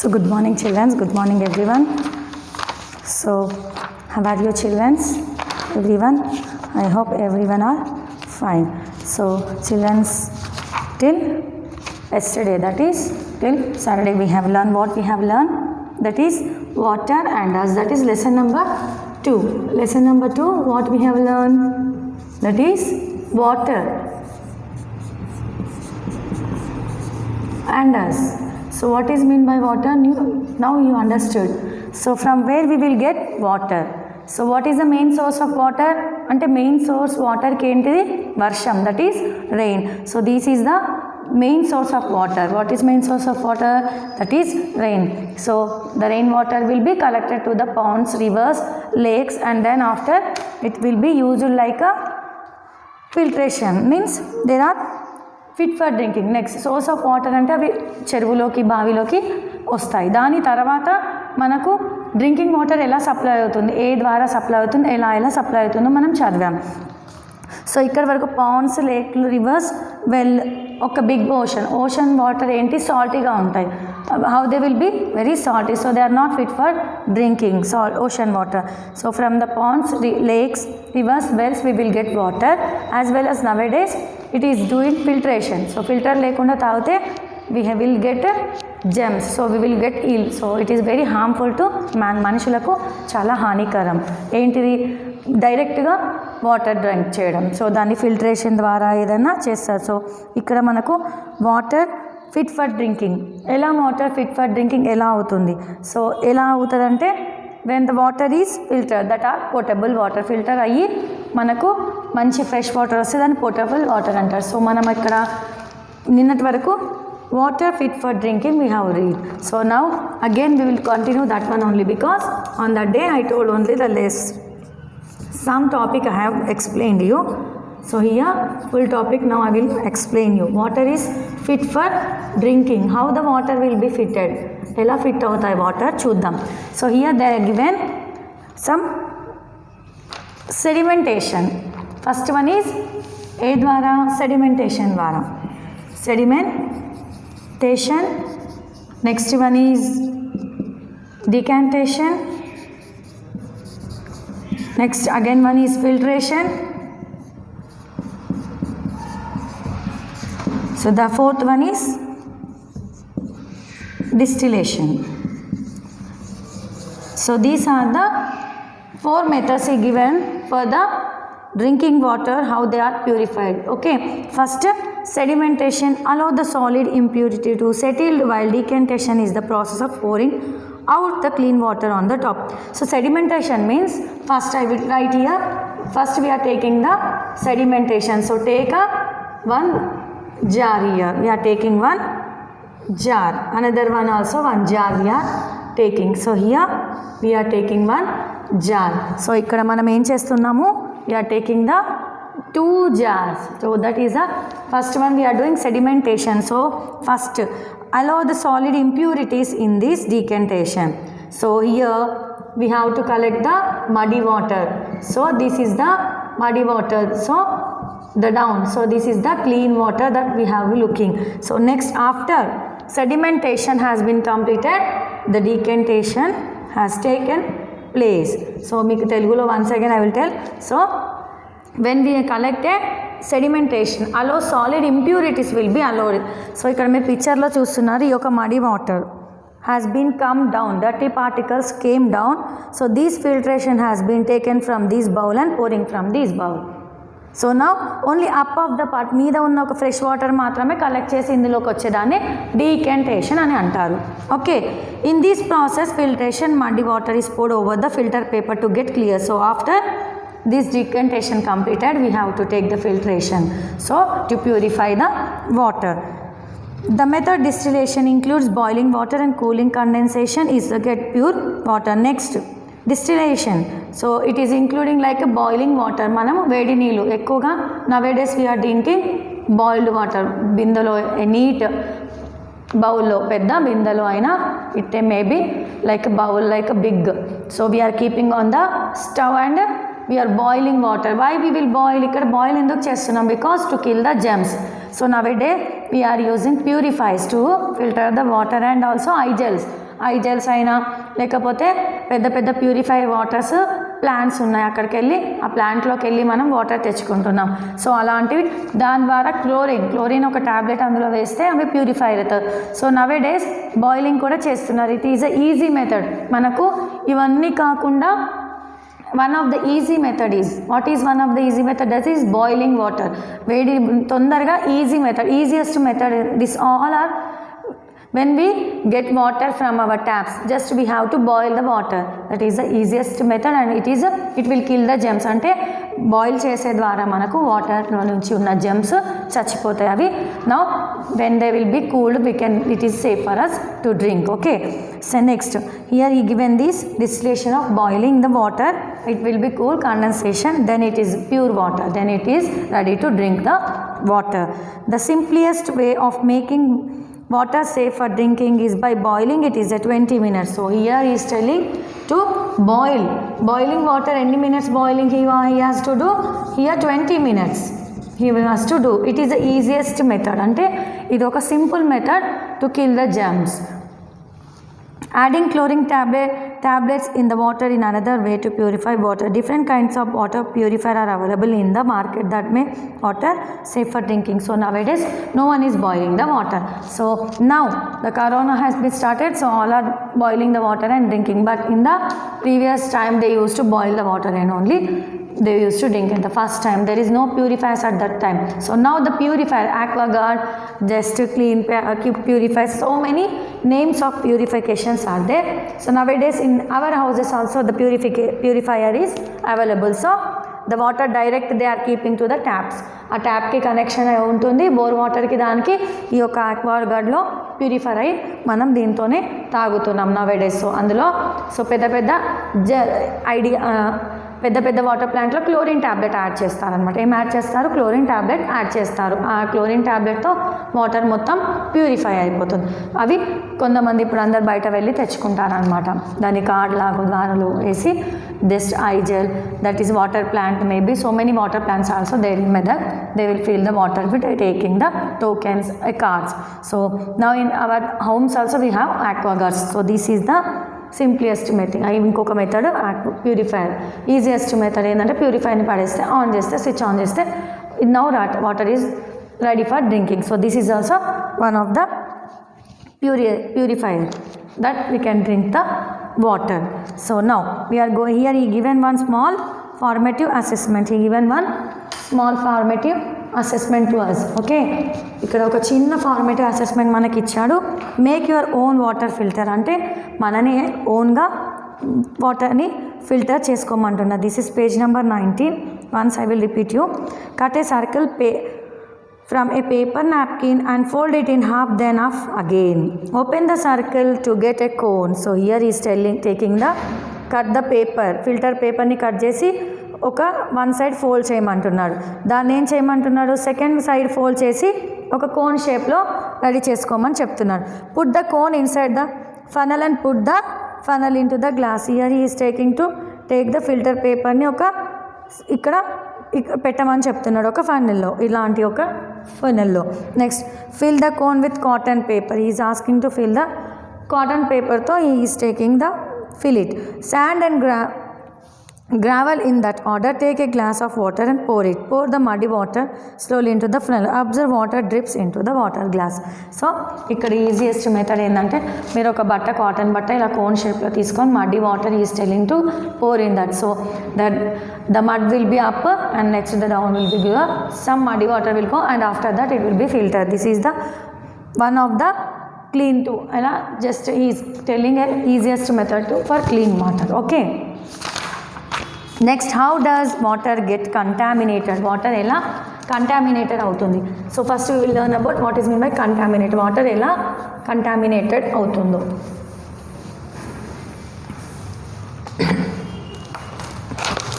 So good morning children, good morning everyone. So how are you children? Everyone, I hope everyone are fine. So children, till yesterday, that is till Saturday, we have learned what we have learned, that is water and us, that is lesson number 2. Lesson number 2, what we have learned, that is water and us. So what is mean by water? Now you understood. So from where we will get water? So what is the main source of water? Ante main source water ki entidi varsham, that is rain. So this is the main source of water. What is main source of water? That is rain. So the rain water will be collected to the ponds, rivers, lakes, and then after it will be used like a filtration, means there are fit for drinking. Next source of water అంటే అవి చెరువులోకి బావిలోకి వస్తాయి. దాని తర్వాత మనకు drinking water ఎలా supply అవుతుంది, ఏ ద్వారా సప్లై అవుతుంది, ఎలా సప్లై అవుతుందో మనం చదివాం. సో ఇక్కడ వరకు పాండ్స్, లేక్లు, రివర్స్, వెల్, ఒక బిగ్ ఓషన్ వాటర్ ఏంటి సాల్టీగా ఉంటాయి. How they will be very salty, so they are not fit for drinking, ocean water. So from the ponds, lakes, rivers, wells we will get water, as well as nowadays it is doing filtration. So filter lekunda tagute we will get germs, so we will get ill. So it is very harmful to manishulaku, chala hanikaram. Entidi direct ga water drink cheyadam, so dani filtration dwara edaina chestaru. So ikkada manaku water fit for drinking. Ela water fit for drinking ela avutundi? So ela avutadante when the water is filtered, that are potable water, filter అయ్యి మనకు మంచి fresh water వస్తే దాన్ని potable water అంటారు. So మనం ఇక్కడ నిన్నటి వరకు water fit for drinking we have read. So now again we will continue that one only, because on that day I told only the less some topic I have explained you. So here full topic now I will explain you. Water is fit for drinking. How the water will be fitted, ఎలా fit అవుతాయి water చూద్దాం. So here they are given some sedimentation. First one is a ద్వారా? Sedimentation ద్వారా. Sedimentation. Next one is decantation. Next again one is filtration. So the fourth one is distillation. So these are the 4 methods given for the drinking water, how they are purified. Okay, first sedimentation, allow the solid impurity to settle, while decantation is the process of pouring out the clean water on the top. So sedimentation means, first I will write here, first we are taking the sedimentation. So take a one jar here, we are taking one jar, another one also one jar we are taking. So here we are taking one jar. So ikkada manam em chestunnamo, we are taking the 2 jars. So that is the first one, we are doing sedimentation. So first allow the solid impurities in this decantation. So here we have to collect the muddy water. So this is the muddy water, so the down, so this is the clean water that we have looking. So next, after sedimentation has been completed, the decantation has taken place. So meeku telugulo once again I will tell. So when we collect a sedimentation, allow solid impurities will be allowed. So ikkada meer picture lo chustunnaru, ee oka muddy water has been come down, dirty particles came down. So this filtration has been taken from this bowl and pouring from this bowl. So నా only up of the part మీద ఉన్న ఒక fresh water మాత్రమే collect చేసి ఇందులోకి వచ్చేదాన్ని డీకంటేషన్ అని అంటారు. Okay, in this process filtration, muddy water is poured over the filter paper to get clear. So after this decantation completed, we have to take the filtration, so to purify the water. The method distillation includes boiling water and cooling condensation is to get pure water. Next, distillation. So it is including like a boiling water. మనము వేడి నీళ్ళు ఎక్కువగా nowadays we are drinking boiled water. బిందెలో నీట్ బౌల్లో, పెద్ద బిందెలో అయినా it may be like bowl, like big. So we are keeping on the stove and we are boiling water. Why we will boil? ఇక్కడ బాయిల్ ఎందుకు చేస్తున్నాం? Because to kill the germs. So nowadays we are using purifiers to filter the water and also eye gels. I gels అయినా లేకపోతే పెద్ద పెద్ద purified waters plants ఉన్నాయి, అక్కడికి వెళ్ళి ఆ ప్లాంట్లోకి వెళ్ళి మనం వాటర్ తెచ్చుకుంటున్నాం. సో అలాంటివి దాని ద్వారా క్లోరిన్ ఒక ట్యాబ్లెట్ అందులో వేస్తే అవి ప్యూరిఫై అవుతాయి. సో నవే డేస్ బాయిలింగ్ కూడా చేస్తున్నారు. It is a easy method. మనకు ఇవన్నీ కాకుండా one of the easy method is, what is one of the easy method? That is boiling water. వేడి తొందరగా easy method, easiest method. This all are when we get water from our taps, just we have to boil the water. That is the easiest method and it will kill the germs. అంటే boil చేసే ద్వారా మనకు వాటర్లో నుంచి ఉన్న germs చచ్చిపోతాయి అవి. Now when they will be cooled it is safe for us to drink. Okay, so next here ఈ given this distillation of boiling the water, it will be cool, condensation, then it is pure water, then it is ready to drink the water. The simplest way of making water safe for drinking is by boiling. It is a 20 minutes. So here he is telling to boiling water. Any minutes boiling he has to do? Here 20 minutes he has to do. It is the easiest method. Ante idu oka simple method to kill the germs. Adding chlorine tablets in the water in another way to purify water. Different kinds of water purifier are available in the market that make water safe for drinking. So nowadays no one is boiling the water. So now the corona has been started, so all are boiling the water and drinking. But in the previous time they used to boil the water and only they used to drink it. The first time there is no purifiers at that time. So now the purifier, AquaGuard, just clean purifiers, so many names of purifications are there. So nowadays in our houses also the purifier is available. So the water direct they are keeping to the taps. ఆ ట్యాప్కి connection అయి ఉంటుంది, bore వాటర్కి దానికి ఈ యొక్క AquaGuardలో purify అయ్యి మనం దీంతోనే తాగుతున్నాం నవేడేస్. సో అందులో పెద్ద పెద్ద వాటర్ ప్లాంట్లో క్లోరిన్ ట్యాబ్లెట్ యాడ్ చేస్తారనమాట. ఏం యాడ్ చేస్తారు? క్లోరిన్ ట్యాబ్లెట్ యాడ్ చేస్తారు. ఆ క్లోరిన్ ట్యాబ్లెట్తో వాటర్ మొత్తం ప్యూరిఫై అయిపోతుంది. అవి కొంతమంది ఇప్పుడు అందరు బయట వెళ్ళి తెచ్చుకుంటారనమాట. దాని కార్డ్ లాగా వేసి just I gel, that is water plant, maybe so many water plants also they will method they will fill the water with taking the tokens, cards. So now in our homes also we have AquaGuards. So this is the simplest method. ఇంకొక method purifier. Easiest method ఏంటంటే ప్యూరిఫైర్ని పడేస్తే on చేస్తే switch on చేస్తే now water is ready for drinking. So this is also one of the purifier that we can drink the water. So now we are going here, he given one small formative assessment. He given one small formative assessment to us. Okay, ఇక్కడ ఒక చిన్న formative assessment మనకి ఇచ్చాడు. Make your own water filter, అంటే మననే ఓన్గా వాటర్ని filter చేసుకోమంటున్నా. This is page number 19. Once I will repeat you. Cut a circle from a paper napkin and fold it in half, then off again. Open the circle to get a cone. So here he is taking the cut the paper, filter paper ni cut చేసి ఒక one side fold చేయమంటున్నాడు. దాన్ని ఏం చేయమంటున్నాడు? Second side fold చేసి ఒక cone షేప్లో ready చేసుకోమని చెప్తున్నాడు. Put the cone inside the funnel and put the funnel into the glass. Here he is take the filter పేపర్ని ఇక్కడ పెట్టమని చెప్తున్నాడు ఒక ఫనల్లో, ఇలాంటి ఒక ఫనల్లో. Next fill the cone with cotton paper. Is asking to fill the cotton పేపర్తో is taking the fill it. Sand and gravel in that order. Take a glass of water and pour it. Pour the muddy water slowly into the funnel. Observe water drips into the water glass. So ఇక్కడ easiest method ఏంటంటే మీరు ఒక cotton బట్ట ఇలా cone షేప్లో తీసుకొని muddy water is telling to pour in that. So that the mud will be up and next the down will be given. Some muddy water will go and after that it will be filtered. This is the one of the clean to, just he is telling a easiest method for clean water. Okay, next, how does water get contaminated? Water ela contaminated avutundi. So first we will learn about what is meant by contaminated. Water ela contaminated avutundo.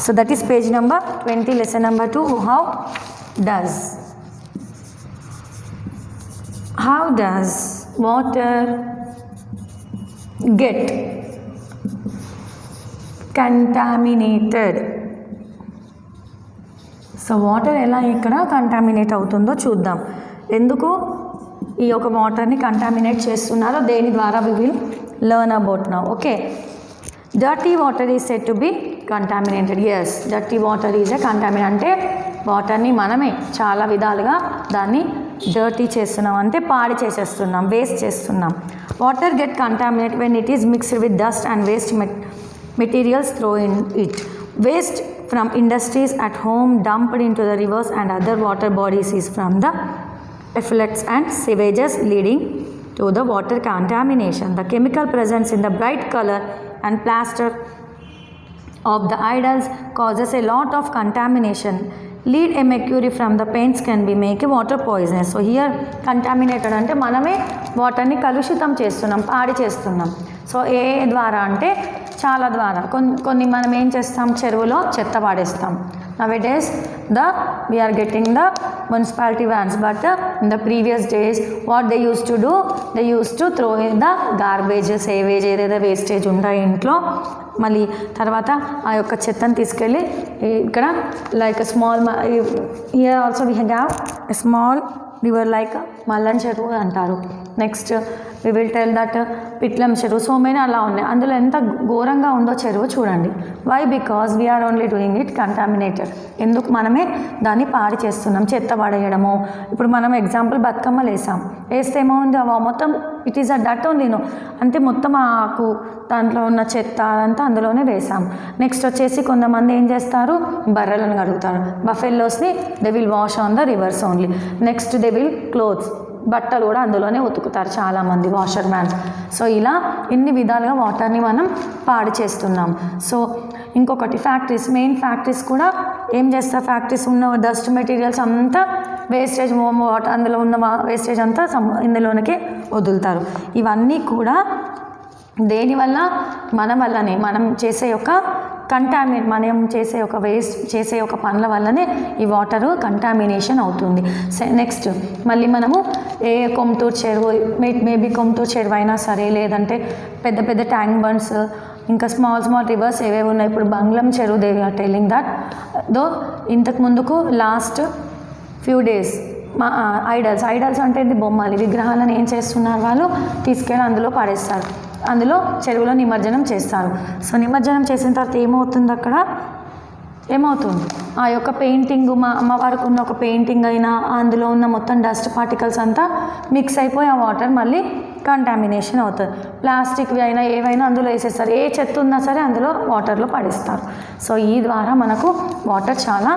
So that is page number 20, lesson number 2. How does water get contaminated? So water ఎలా ఇక్కడ contaminate అవుతుందో చూద్దాం. ఎందుకు ఈ యొక్క వాటర్ని contaminate చేస్తున్నారో దేని ద్వారా we will learn about now. Okay, dirty water is said to be contaminated. Yes, dirty water is a contaminate. అంటే వాటర్ని మనమే చాలా విధాలుగా దాన్ని డర్టీ చేస్తున్నాం, అంటే పాడి చేసేస్తున్నాం, వేస్ట్ చేస్తున్నాం. Water get contaminate when it is mixed with dust and waste materials throw in it. Waste from industries at home dumped into the rivers and other water bodies is from the effluents and sewages leading to the water contamination. The chemical presence in the bright color and plaster of the idols causes a lot of contamination. Lead a mercury from the paints can be make a water poisonous. So here contaminated అంటే మనమే వాటర్ని కలుషితం చేస్తున్నాం, పాడి చేస్తున్నాం. So ఏ ద్వారా అంటే చాలా ద్వారా. కొన్ని మనం ఏం చేస్తాం, చెరువులో చెత్త పాడేస్తాం. Nowadays we are getting the municipality vans, but in the previous days what they used to do, they used to throw in the garbage, sewage ఏదైతే వేస్టేజ్ ఉంటాయి ఇంట్లో, మళ్ళీ తర్వాత ఆ యొక్క చెత్తను తీసుకెళ్ళి ఇక్కడ like small here also we have a small river like Mallan చెరువు అంటారు. Next we will tell that Pitlam చెరువు. సో మెనీ అలా ఉన్నాయి. అందులో ఎంత ఘోరంగా ఉందో చెరువు చూడండి. Why? Because we are only doing it contaminated. ఎందుకు? మనమే దాన్ని పాడి చేస్తున్నాం, చెత్త పడేయడము. ఇప్పుడు మనం ఎగ్జాంపుల్ బతుకమ్మలు వేస్తే ఏమవుంది, మొత్తం it is a dot only no, అంటే మొత్తం ఆకు దాంట్లో ఉన్న చెత్త అదంతా అందులోనే వేసాం. నెక్స్ట్ వచ్చేసి కొంతమంది ఏం చేస్తారు, బర్రెలను కడుగుతారు. బఫెల్లోస్ని they will wash on the rivers only. Next they will clothes, బట్టలు కూడా అందులోనే ఉతుకుతారు చాలామంది, వాషర్ మ్యాన్స్. సో ఇలా ఇన్ని విధాలుగా వాటర్ని మనం పాడు చేస్తున్నాం. సో ఇంకొకటి ఫ్యాక్టరీస్, మెయిన్ ఫ్యాక్టరీస్ కూడా ఏం చేస్తారు, ఫ్యాక్టరీస్ ఉన్న డస్ట్ మెటీరియల్స్ అంతా వేస్టేజ్, వాటర్ అందులో ఉన్న వేస్టేజ్ అంతా ఇందులోనికి వదులుతారు. ఇవన్నీ కూడా దేనివల్ల? మన వల్లనే, మనం చేసే ఒక మనం చేసే ఒక వేస్ట్ చేసే ఒక పనుల వల్లనే ఈ వాటరు కంటామినేషన్ అవుతుంది. నెక్స్ట్ మళ్ళీ మనము కొమ్తూరు చెరువు, మేబీ కొమ్తూరు చెరువు అయినా సరే, లేదంటే పెద్ద పెద్ద ట్యాంక్ బండ్స్, ఇంకా స్మాల్ రివర్స్ ఏవేవి ఉన్నాయి. ఇప్పుడు బంగ్లం చెరువు, దే ఆర్ టెల్లింగ్ దట్ దో ఇంతకు ముందుకు లాస్ట్ ఫ్యూ డేస్ మా ఐడల్స్ అంటే ఇది బొమ్మలు, విగ్రహాలను ఏం చేస్తున్నారు, వాళ్ళు తీసుకెళ్ళి అందులో పడేస్తారు, అందులో చెరువులో నిమజ్జనం చేస్తారు. సో నిమజ్జనం చేసిన తర్వాత ఏమవుతుంది, అక్కడ ఏమవుతుంది, ఆ యొక్క పెయింటింగ్, మా అమ్మవారికి ఉన్న ఒక పెయింటింగ్ అయినా అందులో ఉన్న మొత్తం డస్ట్ పార్టికల్స్ అంతా మిక్స్ అయిపోయి ఆ వాటర్ మళ్ళీ కంటామినేషన్ అవుతుంది. ప్లాస్టిక్వి అయినా ఏవైనా అందులో వేసేస్తారు, ఏ చెత్త ఉన్నా సరే అందులో వాటర్లో పడేస్తారు. సో ఈ ద్వారా మనకు వాటర్ చాలా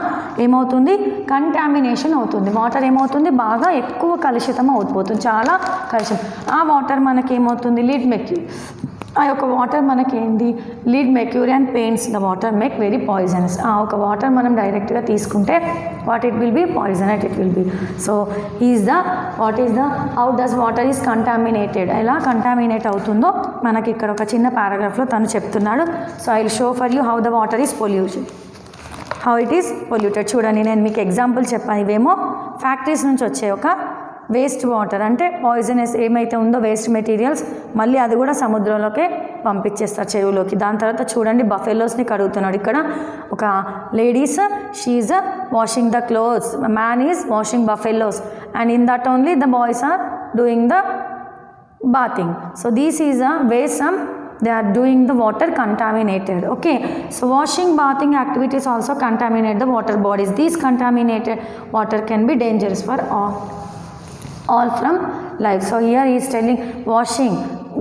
ఏమవుతుంది, కంటామినేషన్ అవుతుంది. వాటర్ ఏమవుతుంది, బాగా ఎక్కువ కలుషితం అయిపోతుంది, చాలా కలుషితం. ఆ వాటర్ మనకి ఏమవుతుంది, లీడ్ మెర్క్యూరీ, ఆ యొక్క వాటర్ మనకేంది, lead mercury and paints the water make very poisonous. ఆ ఒక వాటర్ మనం డైరెక్ట్గా తీసుకుంటే what it will be poisonous, it will be. So what is the how does water is contaminated, ఎలా కంటామినేట్ అవుతుందో మనకి ఇక్కడ ఒక చిన్న పారాగ్రాఫ్లో తను చెప్తున్నాడు. So I will show for you how the water is how it is polluted. చూడండి, నేను మీకు ఎగ్జాంపుల్ చెప్పాను. ఇవేమో ఫ్యాక్టరీస్ నుంచి వచ్చే ఒక వేస్ట్ వాటర్, అంటే పాయిజనస్ ఏమైతే ఉందో వేస్ట్ మెటీరియల్స్, మళ్ళీ అది కూడా సముద్రంలోకే పంపించేస్తారు, చెరువులోకి. దాని తర్వాత చూడండి, బఫెలోస్ని కడుగుతున్నాడు. ఇక్కడ ఒక ladies, she is washing the clothes, man is washing buffaloes, and in that only the boys are doing the bathing. So this is a way they are doing the water contaminated. Okay, so washing, bathing activities also contaminate the water bodies. These contaminated water can be dangerous for all from life. So here he is telling washing,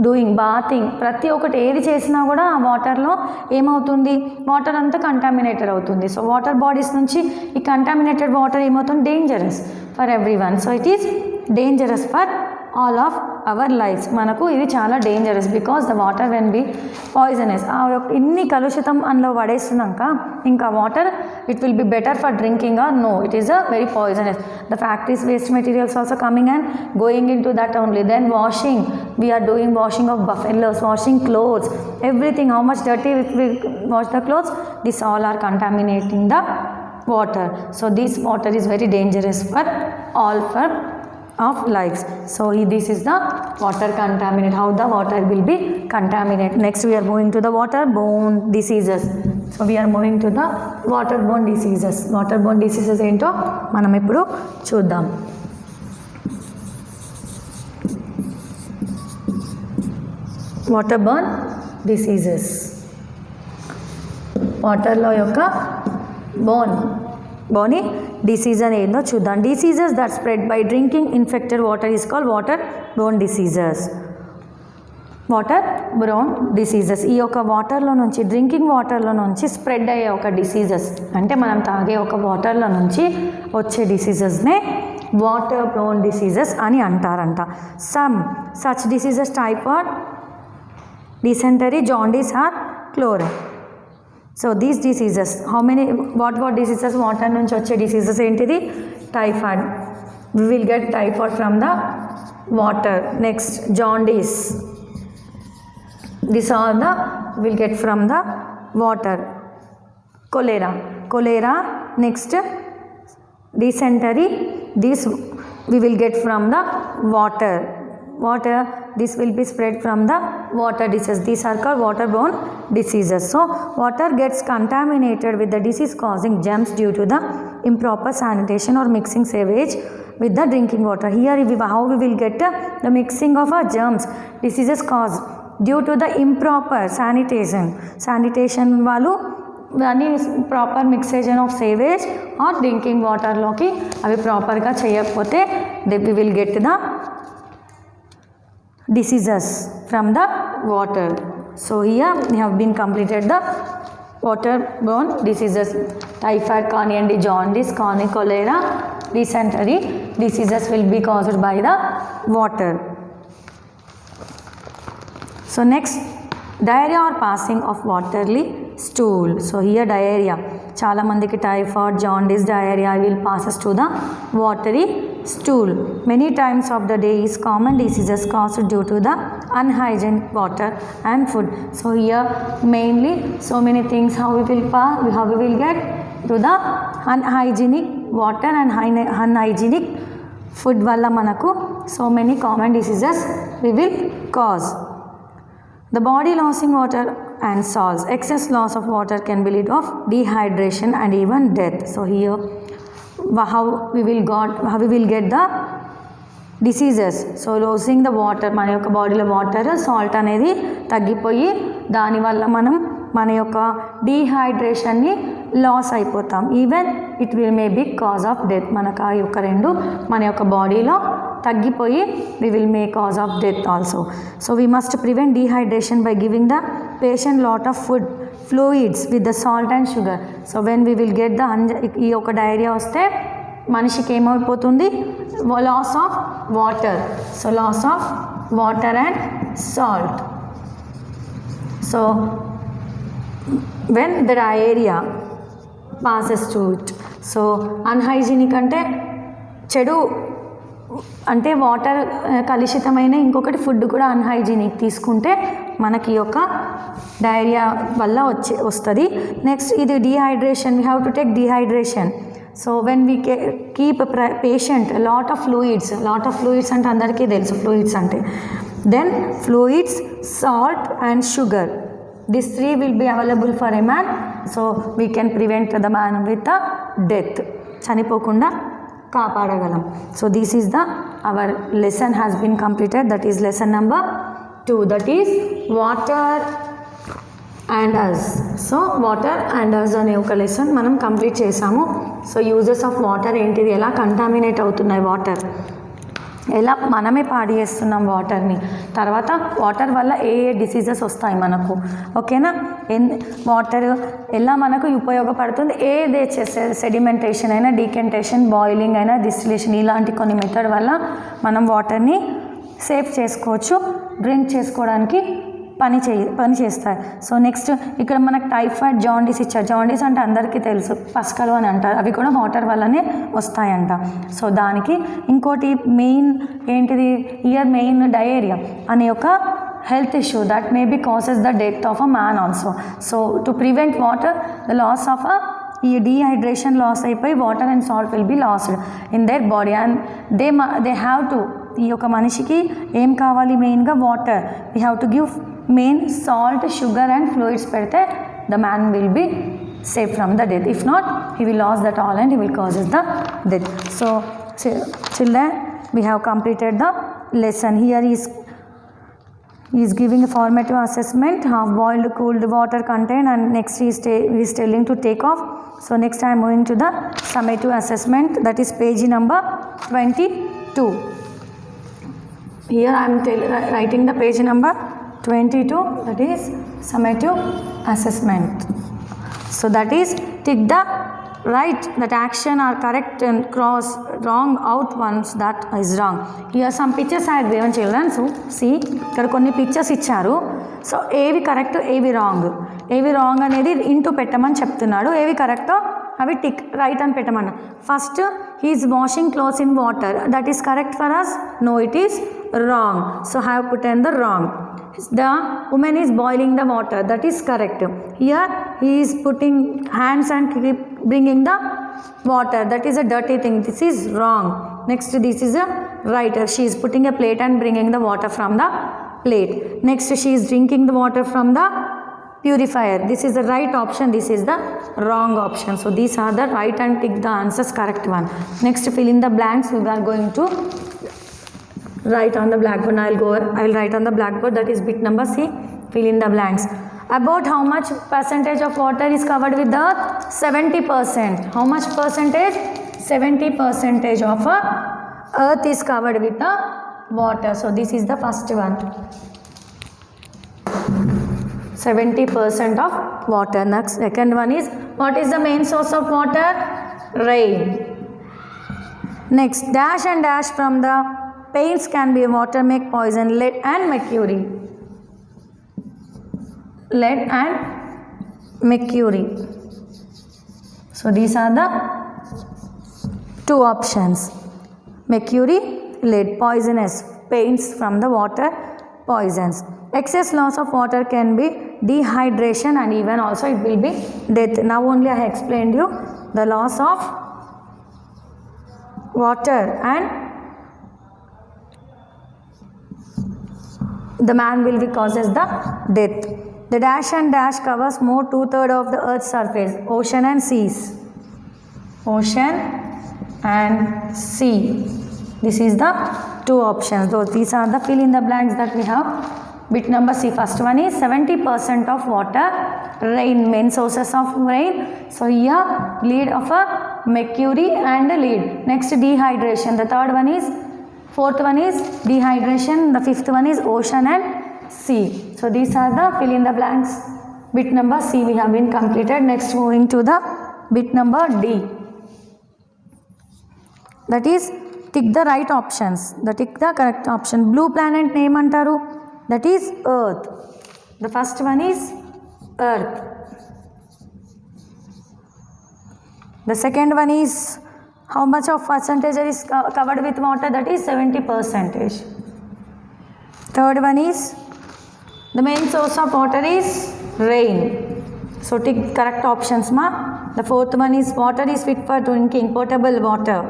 doing, bathing, ప్రతి ఒక్కటి ఏది చేసినా కూడా ఆ వాటర్లో ఏమవుతుంది, water అంతా contaminated అవుతుంది. సో వాటర్ బాడీస్ నుంచి ఈ కంటామినేటెడ్ వాటర్ ఏమవుతుంది, dangerous for every one. So it is dangerous for all of our lives. మనకు ఇది చాలా dangerous because the water when be poisonous. ఆ యొక్క ఇన్ని కలుషితం అందులో పడేస్తున్నాక ఇంకా water it will be better for drinking or no, it is a very poisonous. The factories waste materials also coming and going in to that only. Then washing, we are doing washing of buffaloes, washing clothes, everything, how much dirty we wash the clothes, this all are contaminating the water. So this water is very dangerous for all for of lives. So this is the water contaminate, how the water will be contaminated. Next we are moving to the waterborne diseases. So we are moving to the waterborne diseases. Waterborne diseases ఏంటో మనం ఇప్పుడు చూద్దాం. waterborne diseases. వాటర్లో యొక్క బోని disease అని ఏందో చూద్దాం. Diseases that spread by drinking infected water is called water borne diseases. Water borne diseases ఈ యొక్క వాటర్లో నుంచి, డ్రింకింగ్ వాటర్లో నుంచి స్ప్రెడ్ అయ్యే ఒక డిసీజెస్ అంటే మనం తాగే ఒక వాటర్లో నుంచి వచ్చే డిసీజెస్నే వాటర్ బోర్న్ డిసీజెస్ అని అంటారంట. Some such diseases typhoid, dysentery, jaundice are chlorine. So these diseases, how many, what diseases, water nunchi వచ్చే diseases ఏంటిది? Typhoid. We will get typhoid from the water. Next, jaundice. These are the will get from the water. Cholera. Next, dysentery. This we will get from the water. This will be spread from the water disease. These are called waterborne diseases. So water gets contaminated with the disease causing germs due to the improper sanitation or mixing sewage with the drinking water. Here how we will get the mixing of germs. Diseases caused due to the improper sanitation వాళ్ళు దాన్ని proper mixation of sewage or drinking వాటర్లోకి అవి ప్రాపర్గా చేయకపోతే we will get the diseases from the water. So here we have been completed the waterborne diseases. Typhoid కానివ్వండి, jaundice కానీ, cholera, dysentery diseases will be caused by the water. So next, diarrhea or passing of watery stool. So here diarrhea, చాలా మందికి typhoid, jaundice, diarrhea will passes to the watery stool. Many times of the day is common diseases caused due to the unhygienic water and food. So here mainly so many things how we will get to the unhygienic water and unhygienic food valla manaku so many common diseases we will cause. The body losing water and salts. Excess loss of water can be lead of dehydration and even death. So here how we will get the diseases. So losing the water, మన యొక్క బాడీలో water salt అనేది తగ్గిపోయి దానివల్ల మనం మన యొక్క డీహైడ్రేషన్ని loss అయిపోతాం. Even it will may be cause of death. మనకు ఆ యొక్క రెండు మన యొక్క బాడీలో తగ్గిపోయి we will may cause of death also. So we must prevent dehydration by giving the patient lot of food fluids with the salt and sugar. So when we will get the ఈ యొక్క diarrhoea వస్తే మనిషికి ఏమైపోతుంది? Loss of water. So loss of water and salt. So when the diarrhea passes to it. So unhygienic అంటే చెడు, అంటే water కలుషితమైన, ఇంకొకటి ఫుడ్ కూడా అన్హైజీనిక్ తీసుకుంటే మనకి యొక్క డైరియా వల్ల వస్తుంది. నెక్స్ట్ ఇది dehydration. We have to take dehydration. So when we keep patient lot of fluids అంటే అందరికీ తెలుసు ఫ్లూయిడ్స్ అంటే. Then fluids, salt and sugar, this 3 will be available for a man. So we can prevent the man with the death, చనిపోకుండా కాపాడగలం. So this is our lesson has been completed. That is lesson number 2, that is water and us. So water and us అనే ఒక lesson మనం complete చేసాము. So uses of water ఏంటిది, ఎలా contaminate అవుతున్నాయి water, ఎలా మనమే పాడు చేస్తున్నాం వాటర్ని, తర్వాత వాటర్ వల్ల ఏ డిసీజెస్ వస్తాయి మనకు, ఓకేనా. వాటర్ ఎలా మనకు ఉపయోగపడుతుంది, ఏదే సెడిమెంటేషన్ అయినా, డీకెంటేషన్, బాయిలింగ్ అయినా, డిస్టిలేషన్, ఇలాంటి కొన్ని మెథడ్ వల్ల మనం వాటర్ని సేవ్ చేసుకోవచ్చు, డ్రింక్ చేసుకోవడానికి పని చేస్తాయి. సో నెక్స్ట్ ఇక్కడ మనకు టైఫాయిడ్, జాండీస్ ఇచ్చారు. జాండీస్ అంటే అందరికీ తెలుసు, పసకలు అని అంటారు, అవి కూడా వాటర్ వల్లనే వస్తాయంట. సో దానికి ఇంకోటి మెయిన్ ఏంటిది, ఇయర్ మెయిన్ డయేరియా అనే ఒక health issue that may be causes the death of a man also. So to prevent water, the loss of a dehydration loss అయిపోయి water and salt will be lost in their body and they have to, ఈ యొక్క మనిషికి ఏం కావాలి, మెయిన్గా water. We have to give main salt, sugar and fluids పెడితే the man will be safe from the death. If not he will loss that all and he will causes the death. So children, we have completed the lesson. Here is He is giving a formative assessment, half boiled cooled water content, and next he is telling to take off. So next I am moving to the summative assessment, that is page number 22. Here I am writing the page number 22, that is summative assessment. So that is tick the right that action are correct and cross wrong out ones that is wrong. Here some pictures I have given children. So see, ikkada konni pictures icharu. So ఏవి correct ఏవి wrong అనేది into పెట్టమని చెప్తున్నాడు. ఏవి కరెక్టో అవి tick right అని పెట్టమన్నా. First he is washing clothes in water, that is correct for us? No, it is wrong. So I have put in the wrong. The woman is boiling the water, that is correct. Here he is putting hands and keep bringing the water, that is a dirty thing, this is wrong. Next this is a right, she is putting a plate and bringing the water from the plate. Next she is drinking the water from the purifier, this is the right option, this is the wrong option. So these are the right and tick the answers correct one. Next fill in the blanks, we are going to write on the blackboard. I will write on the blackboard, that is bit number C. Fill in the blanks. About how much percentage of water is covered with the earth? 70%. How much percentage? 70% of earth is covered with the water. So this is the first one. 70% of water. Next second one is, what is the main source of water? Rain. Next, dash and dash from the paints can be water make poison, lead and mercury. Lead and mercury. So these are the two options. Mercury, lead, poisonous, paints from the water, poisons. Excess loss of water can be dehydration and even also it will be death. Now only I have explained you the loss of water and the man will be causes the death. The dash and dash covers more 2/3 of the earth's surface, ocean and seas. Ocean and sea. This is the two options. So these are the fill in the blanks that we have. Bit number C. First one is 70% of water, rain, main sources of rain. So here lead of a mercury and a lead. Next dehydration. The third one is, fourth one is dehydration. The fifth one is ocean and sea. So these are the fill in the blanks. Bit number C we have been completed. Next moving to the bit number D. That is tick the right options. The tick the correct option. Blue planet name antaru. That is earth. The first one is earth. The second one is, how much of percentage is covered with water? That is 70%. Third one is, the main source of water is rain. So tick correct options ma. The fourth one is, water is fit for drinking, potable water.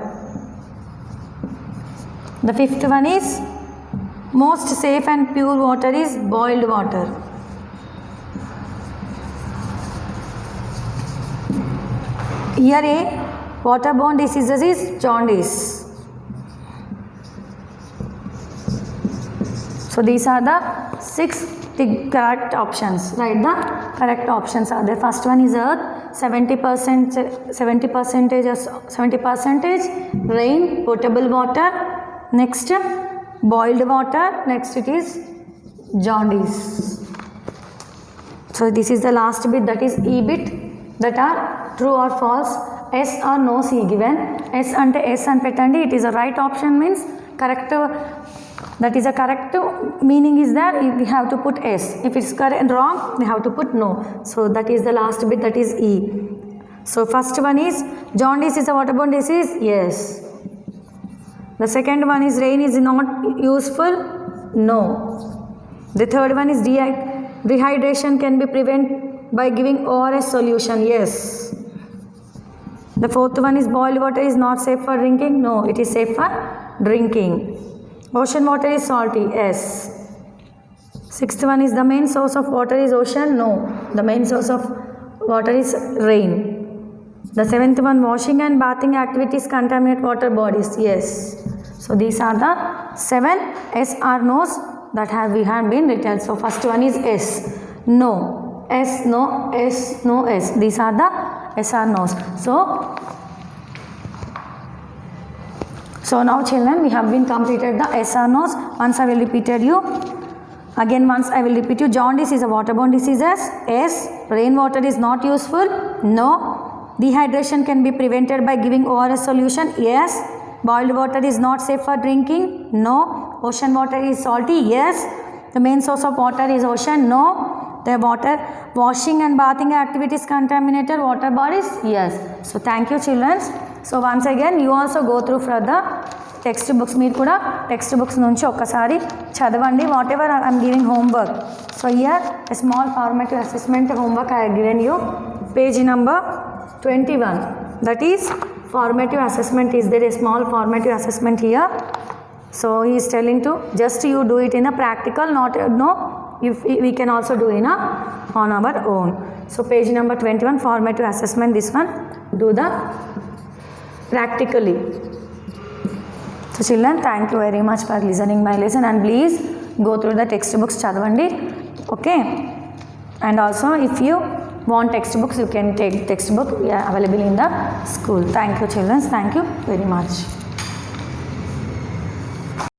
The fifth one is, most safe and pure water is boiled water. Here a waterborne diseases is jaundice. So these are the 6 correct options. Right, the correct options are there. First one is earth, 70% rain, potable water. Next boiled water. Next it is jaundice. So this is the last bit, that is E bit, that are true or false, yes or no C given. S ante yes అని పెట్టండి. It is a right option means correct, that is a correct meaning is that we have to put S. If it's correct wrong we have to put no. So that is the last bit, that is E. So first one is, jaundice is a waterborne disease. Yes. The second one is, rain is not useful. No. The third one is, dehydration can be prevented by giving ORS solution. Yes. The fourth one is, boiled water is not safe for drinking. No, it is safe for drinking. Ocean water is salty. Yes. Sixth one is, the main source of water is ocean. No, the main source of water is rain. The seventh one, washing and bathing activities contaminate water bodies. Yes. So these are the 7 yes or no's that we have been written. So first one is S. No. S, no, S, no, S. These are the SR no's. So now children, we have been completed the SR no's. Once I will repeat you. Again once I will repeat you. Jaundice is a waterborne disease. S. Rainwater is not useful. No. Dehydration can be prevented by giving ORS solution. Yes. Boiled water is not safe for drinking. No. Ocean water is salty. Yes. The main source of water is ocean. No. The water washing and bathing activities contaminated water bodies. Yes. So thank you children. So once again you also go through for the text books. మీరు కూడా text books నుంచి ఒక్కసారి చదవండి. What ever I'm giving homework. So here a small formative assessment homework I given you. Page number 21. That is formative assessment. Is there a small formative assessment here? So he is telling to just you do it in a practical, not no, if we can also do in a on our own. So page number 21, formative assessment. This one do the practically. So children, thank you very much for listening my lesson, and please go through the textbooks chadavandi. Okay, and also if you want textbooks, you can take textbook available in the school. Thank you children, thank you very much.